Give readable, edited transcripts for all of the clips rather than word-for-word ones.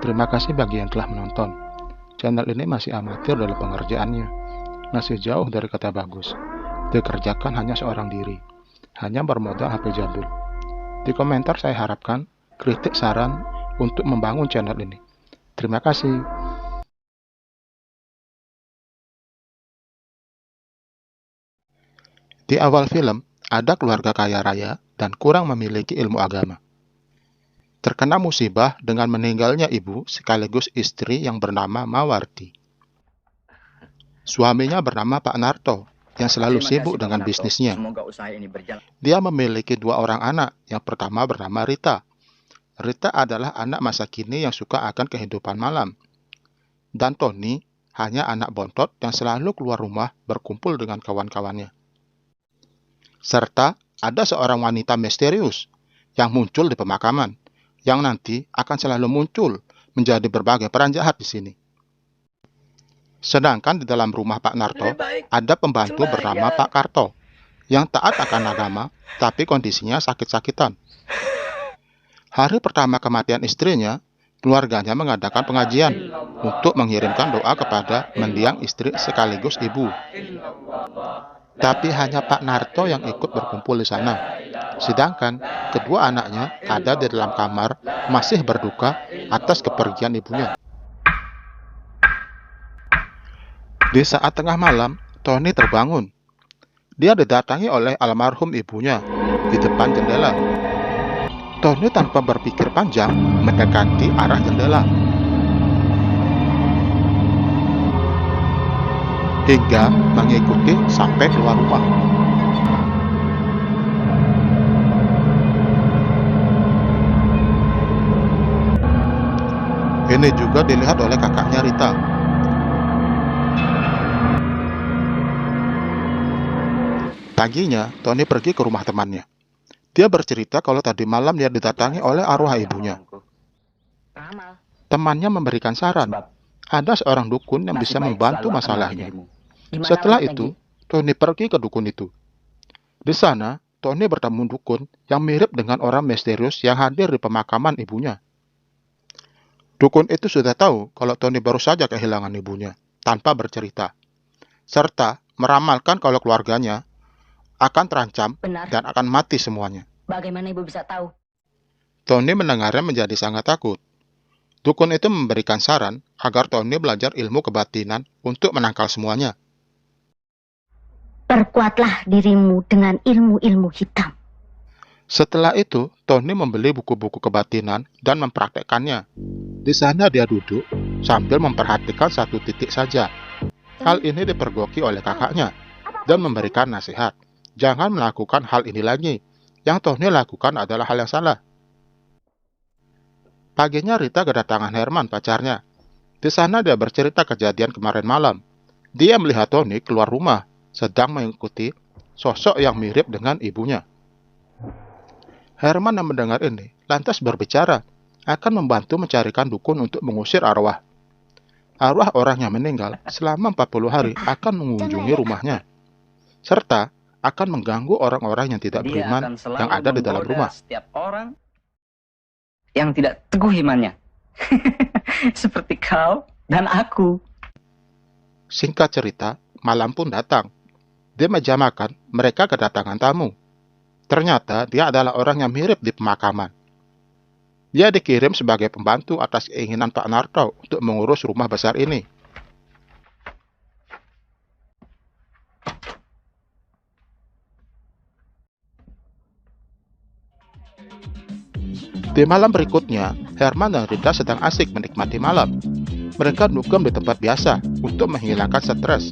Terima kasih bagi yang telah menonton. Channel ini masih amatir dalam pengerjaannya. Masih jauh dari kata bagus. Dikerjakan hanya seorang diri. Hanya bermodal HP jadul. Di komentar saya harapkan kritik saran untuk membangun channel ini. Terima kasih. Di awal film, ada keluarga kaya raya dan kurang memiliki ilmu agama. Terkena musibah dengan meninggalnya ibu sekaligus istri yang bernama Mawardi. Suaminya bernama Pak Narto, yang selalu sibuk dengan bisnisnya. Dia memiliki dua orang anak, yang pertama bernama Rita. Rita adalah anak masa kini yang suka akan kehidupan malam. Dan Tony hanya anak bontot yang selalu keluar rumah berkumpul dengan kawan-kawannya. Serta ada seorang wanita misterius yang muncul di pemakaman, yang nanti akan selalu muncul menjadi berbagai peran jahat di sini. Sedangkan di dalam rumah Pak Narto ada pembantu bernama Pak Karto yang taat akan agama, tapi kondisinya sakit-sakitan. Hari pertama kematian istrinya, keluarganya mengadakan pengajian untuk mengirimkan doa kepada mendiang istri sekaligus ibu. Tapi hanya Pak Narto yang ikut berkumpul di sana. Sedangkan kedua anaknya ada di dalam kamar masih berduka atas kepergian ibunya. Di saat tengah malam, Tony terbangun. Dia didatangi oleh almarhum ibunya di depan jendela. Tony tanpa berpikir panjang mendekati arah jendela. Hingga mengikuti sampai keluar rumah. Ini juga dilihat oleh kakaknya Rita. Paginya, Tony pergi ke rumah temannya. Dia bercerita kalau tadi malam dia didatangi oleh arwah ibunya. Temannya memberikan saran. Ada seorang dukun yang bisa membantu masalahnya. Setelah itu, Tony pergi ke dukun itu. Di sana, Tony bertemu dukun yang mirip dengan orang misterius yang hadir di pemakaman ibunya. Dukun itu sudah tahu kalau Tony baru saja kehilangan ibunya, tanpa bercerita. Serta meramalkan kalau keluarganya akan terancam dan akan mati semuanya. Bagaimana ibu bisa tahu? Tony mendengarnya menjadi sangat takut. Dukun itu memberikan saran agar Tony belajar ilmu kebatinan untuk menangkal semuanya. Perkuatlah dirimu dengan ilmu-ilmu hitam. Setelah itu, Tony membeli buku-buku kebatinan dan mempraktekkannya. Di sana dia duduk sambil memperhatikan satu titik saja. Hal ini dipergoki oleh kakaknya dan memberikan nasihat. Jangan melakukan hal ini lagi. Yang Tony lakukan adalah hal yang salah. Paginya Rita kedatangan Herman, pacarnya. Di sana dia bercerita kejadian kemarin malam. Dia melihat Tony keluar rumah, sedang mengikuti sosok yang mirip dengan ibunya. Herman yang mendengar ini, lantas berbicara, akan membantu mencarikan dukun untuk mengusir arwah. Arwah orang yang meninggal selama 40 hari akan mengunjungi rumahnya. Serta akan mengganggu orang-orang yang tidak beriman yang ada di dalam rumah. Setiap orang yang tidak teguh imannya. Seperti kau dan aku. Singkat cerita, malam pun datang. Di meja makan, mereka kedatangan tamu. Ternyata dia adalah orang yang mirip di pemakaman. Dia dikirim sebagai pembantu atas keinginan Pak Narto untuk mengurus rumah besar ini. Di malam berikutnya, Herman dan Rita sedang asik menikmati malam. Mereka dugem di tempat biasa untuk menghilangkan stres.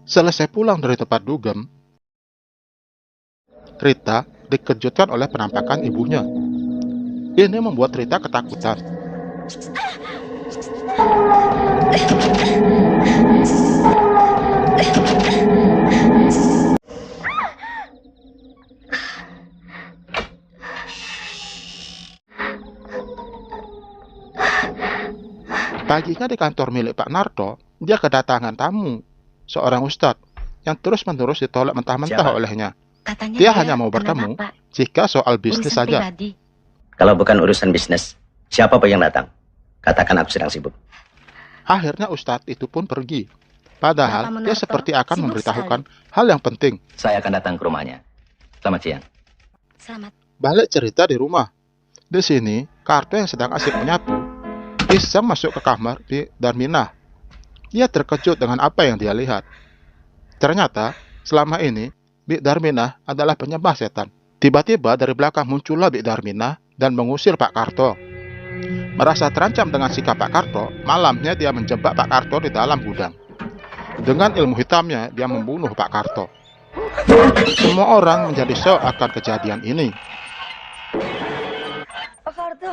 Selesai pulang dari tempat dugem, Rita dikejutkan oleh penampakan ibunya. Ini membuat Rita ketakutan. Paginya di kantor milik Pak Narto, dia kedatangan tamu, seorang ustadz yang terus-menerus ditolak mentah-mentah Siapa? olehnya. Katanya Dia hanya mau bertemu Bapak. jika soal bisnis Urusan saja. pribadi. Kalau bukan urusan bisnis, siapa pun yang datang? Katakan aku sedang sibuk. Akhirnya Ustadz itu pun pergi. Padahal Bapak dia Munarto seperti akan sibuk memberitahukan hal yang penting. Saya akan datang ke rumahnya. Selamat siang. Selamat. Balik cerita di rumah. Di sini, Karto yang sedang asik menyapu, iseng masuk ke kamar di Darminah. Dia terkejut dengan apa yang dia lihat. Ternyata, selama ini, Bik Darminah adalah penyembah setan. Tiba-tiba dari belakang muncullah Bik Darminah dan mengusir Pak Karto. Merasa terancam dengan sikap Pak Karto, malamnya dia menjebak Pak Karto di dalam gudang. Dengan ilmu hitamnya, dia membunuh Pak Karto. Semua orang menjadi shock akan kejadian ini. Pak Karto.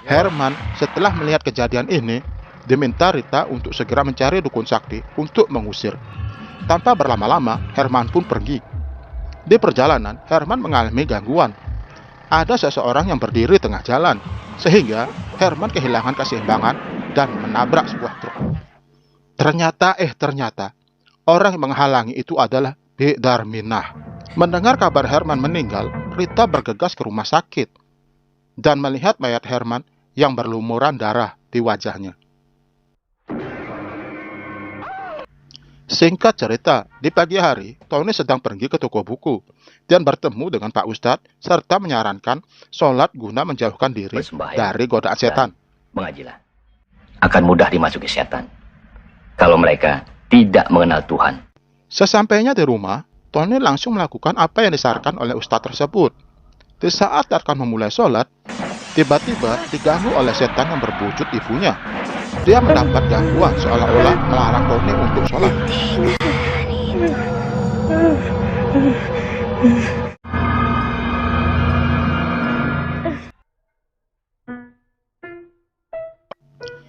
Herman setelah melihat kejadian ini, diminta Rita untuk segera mencari dukun sakti untuk mengusir. Tanpa berlama-lama, Herman pun pergi. Di perjalanan, Herman mengalami gangguan. Ada seseorang yang berdiri tengah jalan, sehingga Herman kehilangan keseimbangan dan menabrak sebuah truk. Ternyata, orang yang menghalangi itu adalah Bik Darminah. Mendengar kabar Herman meninggal, Rita bergegas ke rumah sakit dan melihat mayat Herman yang berlumuran darah di wajahnya. Singkat cerita, di pagi hari, Tony sedang pergi ke toko buku dan bertemu dengan Pak Ustadz serta menyarankan sholat guna menjauhkan diri Bersembahyang dari godaan setan. Mengajilah. Akan mudah dimasuki setan. Kalau mereka tidak mengenal Tuhan. Sesampainya di rumah, Tony langsung melakukan apa yang disarankan oleh Ustadz tersebut. Di saat akan memulai sholat, tiba-tiba diganggu oleh setan yang berwujud ibunya. Dia mendapat gangguan seolah-olah melarang Tony untuk sholat.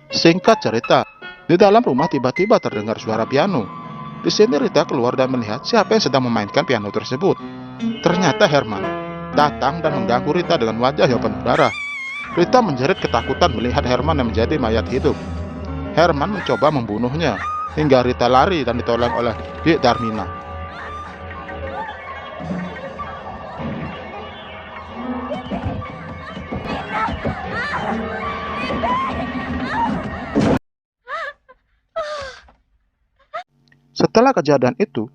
Singkat cerita, di dalam rumah tiba-tiba terdengar suara piano. Di sini Rita keluar dan melihat siapa yang sedang memainkan piano tersebut. Ternyata Herman datang dan mengganggu Rita dengan wajah yang penuh darah. Rita menjerit ketakutan melihat Herman yang menjadi mayat hidup. Herman mencoba membunuhnya, hingga Rita lari dan ditolong oleh Bik Darminah. Setelah kejadian itu,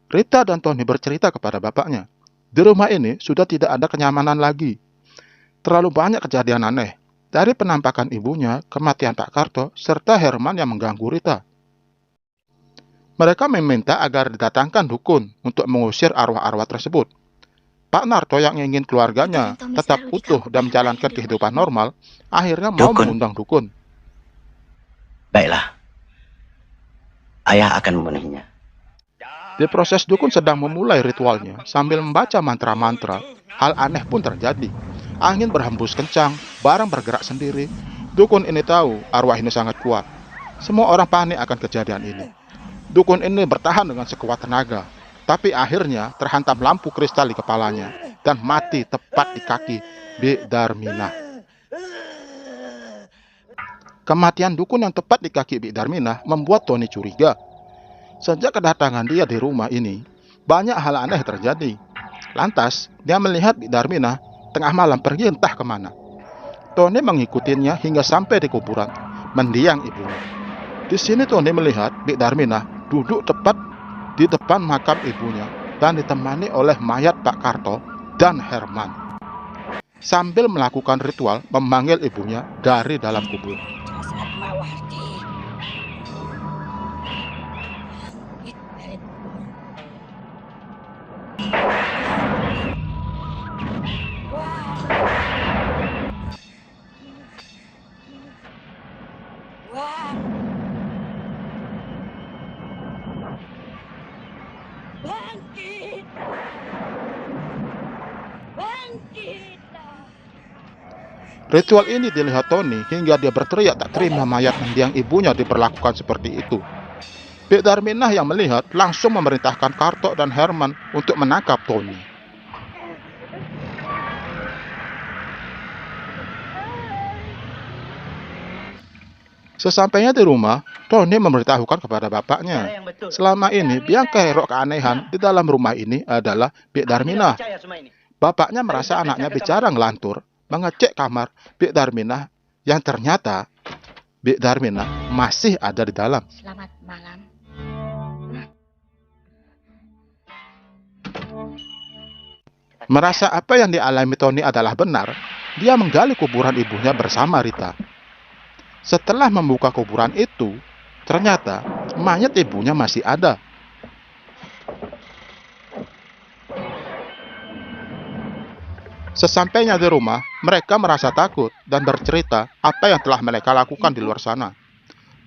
Rita dan Tony bercerita kepada bapaknya. Di rumah ini sudah tidak ada kenyamanan lagi. Terlalu banyak kejadian aneh. Dari penampakan ibunya, kematian Pak Karto, serta Herman yang mengganggu Rita. Mereka meminta agar didatangkan dukun untuk mengusir arwah-arwah tersebut. Pak Narto yang ingin keluarganya tetap utuh dan menjalankan kehidupan normal, akhirnya mau Dukun. mengundang dukun. Baiklah. Ayah akan memenuhinya. Di proses dukun sedang memulai ritualnya, sambil membaca mantra-mantra, hal aneh pun terjadi. Angin berhembus kencang, barang bergerak sendiri. Dukun ini tahu arwah ini sangat kuat. Semua orang panik akan kejadian ini. Dukun ini bertahan dengan sekuat tenaga, tapi akhirnya terhantam lampu kristal di kepalanya dan mati tepat di kaki Bik Darminah. Kematian dukun yang tepat di kaki Bik Darminah membuat Tony curiga. Sejak kedatangan dia di rumah ini, banyak hal aneh terjadi. Lantas, dia melihat Bik Darminah tengah malam pergi entah kemana. Tony mengikutinya hingga sampai di kuburan, mendiang ibunya. Di sini Tony melihat Bik Darminah duduk tepat di depan makam ibunya dan ditemani oleh mayat Pak Karto dan Herman. Sambil melakukan ritual memanggil ibunya dari dalam kubur. Bangkit! Bangkit! Ritual ini dilihat Tony hingga dia berteriak tak terima mayat mendiang ibunya diperlakukan seperti itu. Bik Darminah yang melihat langsung memerintahkan Karto dan Herman untuk menangkap Tony. Sesampainya di rumah, Tony memberitahukan kepada bapaknya. Selama ini, yang keherok keanehan di dalam rumah ini adalah Bik Darminah. Bapaknya merasa anaknya bicara ngelantur, mengecek kamar Bik Darminah, yang ternyata Bik Darminah masih ada di dalam. Selamat malam. Merasa apa yang dialami Tony adalah benar, dia menggali kuburan ibunya bersama Rita. Setelah membuka kuburan itu, ternyata mayat ibunya masih ada. Sesampainya di rumah, mereka merasa takut dan bercerita apa yang telah mereka lakukan di luar sana.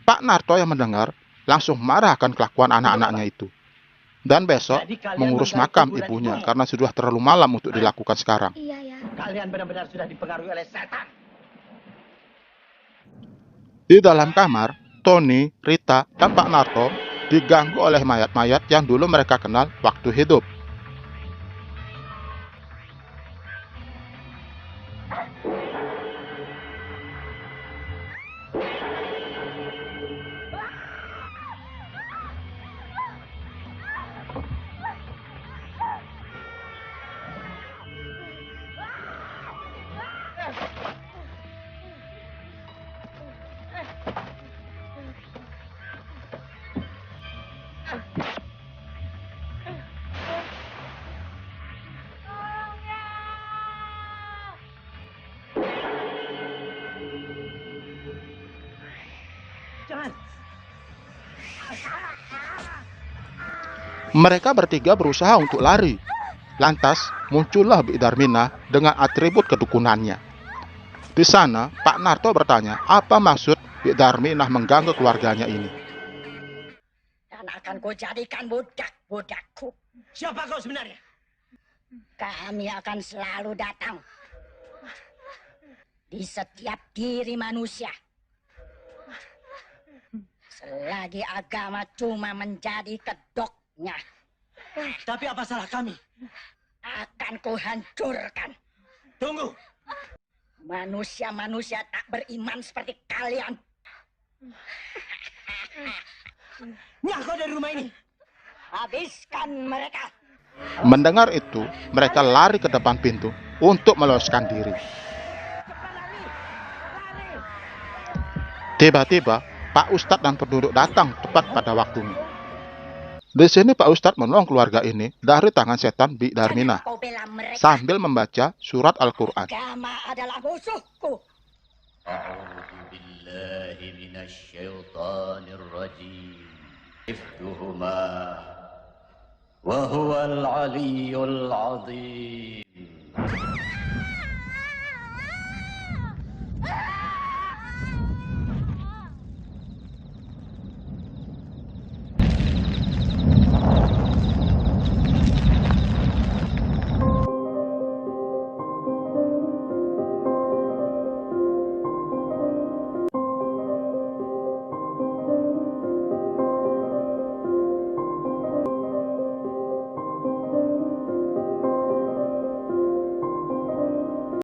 Pak Narto yang mendengar langsung marah akan kelakuan anak-anaknya itu. Dan besok mengurus makam ibunya karena sudah terlalu malam untuk dilakukan sekarang. Iya ya. Kalian benar-benar sudah dipengaruhi oleh setan. Di dalam kamar, Tony, Rita, dan Pak Narto diganggu oleh mayat-mayat yang dulu mereka kenal waktu hidup. Mereka bertiga berusaha untuk lari. Lantas, muncullah Bik Darminah dengan atribut kedukunannya. Di sana, Pak Narto bertanya, apa maksud Bik Darminah mengganggu keluarganya ini? Dan akan kau jadikan budak-budakku. Siapa kau sebenarnya? Kami akan selalu datang di setiap diri manusia. Selagi agama cuma menjadi kedoknya, Tapi apa salah kami? akan kuhancurkan. Tunggu. Manusia-manusia tak beriman seperti kalian. Nyah dari rumah ini. Habiskan mereka. Mendengar itu, mereka lari ke depan pintu untuk meloloskan diri. Tiba-tiba, Pak Ustadz dan penduduk datang tepat pada waktunya. Di sini Pak Ustadz menolong keluarga ini dari tangan setan Bik Darminah Kau bela mereka. sambil membaca surat Al-Quran. Agama adalah musuhku. أعوذ بالله من الشيطان الرجيم حفظهما وهو العلي العظيم